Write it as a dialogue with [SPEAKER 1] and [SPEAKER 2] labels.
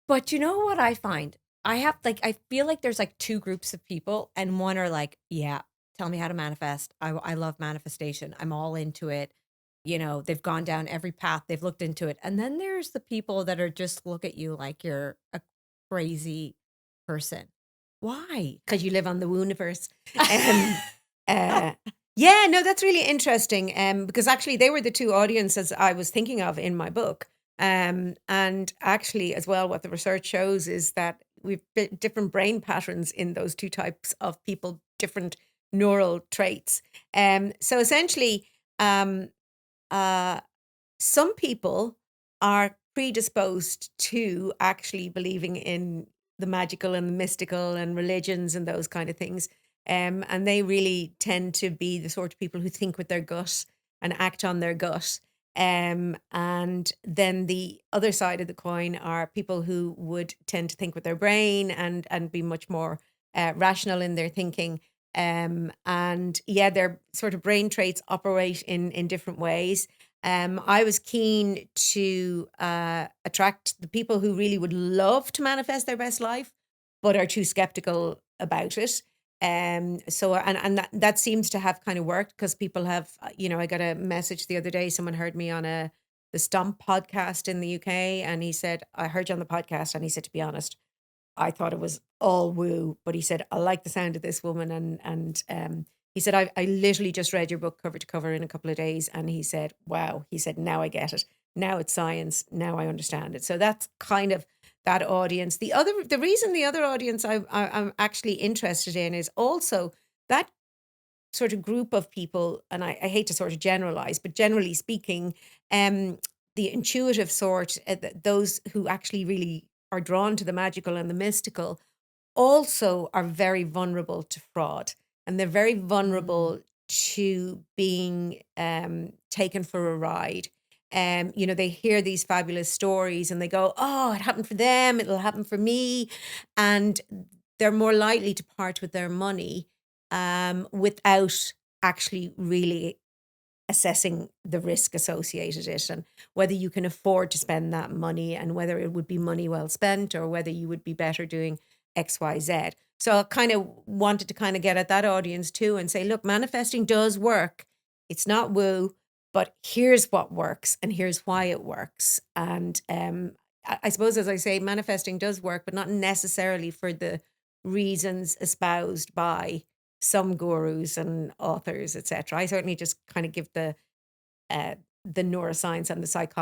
[SPEAKER 1] But you know what I find? I feel like there's like two groups of people, and one are like, yeah, tell me how to manifest. I love manifestation. I'm all into it. They've gone down every path, they've looked into it. And then there's the people that are just look at you like you're a crazy person. Why? Because you live on the universe. Um, uh, yeah, no, that's really interesting. Because actually, they were the two audiences I was thinking of in my book. And actually, as well, what the research shows is that we've different brain patterns in those two types of people, different neural traits. So essentially, um, uh, some people are predisposed to actually believing in the magical and the mystical and religions and those kind of things. And they really tend to be the sort of people who think with their gut and act on their gut. And then the other side of the coin are people who would tend to think with their brain and be much more rational in their thinking. And yeah, their sort of brain traits operate in different ways. I was keen to attract the people who really would love to manifest their best life, but are too skeptical about it. And that seems to have kind of worked because people have, I got a message the other day. Someone heard me on the Stomp podcast in the UK, and he said, "I heard you on the podcast," and he said, "To be honest, I thought it was all woo," but he said, "I like the sound of this woman." And he said, I literally just read your book cover to cover in a couple of days. And he said, wow, he said, now I get it. Now it's science. Now I understand it. So that's kind of that audience. The reason the other audience I'm actually interested in is also that sort of group of people, and I hate to sort of generalize, but generally speaking, um, the intuitive sort, those who actually really are drawn to the magical and the mystical, also are very vulnerable to fraud, and they're very
[SPEAKER 2] Mm.
[SPEAKER 1] vulnerable to being taken for a ride. They hear these fabulous stories and they go, "Oh, it happened for them, it'll happen for me." And they're more likely to part with their money without actually really assessing the risk associated it, and whether you can afford to spend that money, and whether it would be money well spent, or whether you would be better doing XYZ. So I kind of wanted to kind of get at that audience too and say, look, manifesting does work. It's not woo, but here's what works and here's why it works. And I suppose, as I say, manifesting does work, but not necessarily for the reasons espoused by some gurus and authors, etc. I certainly just kind of give uh, the neuroscience and the psychology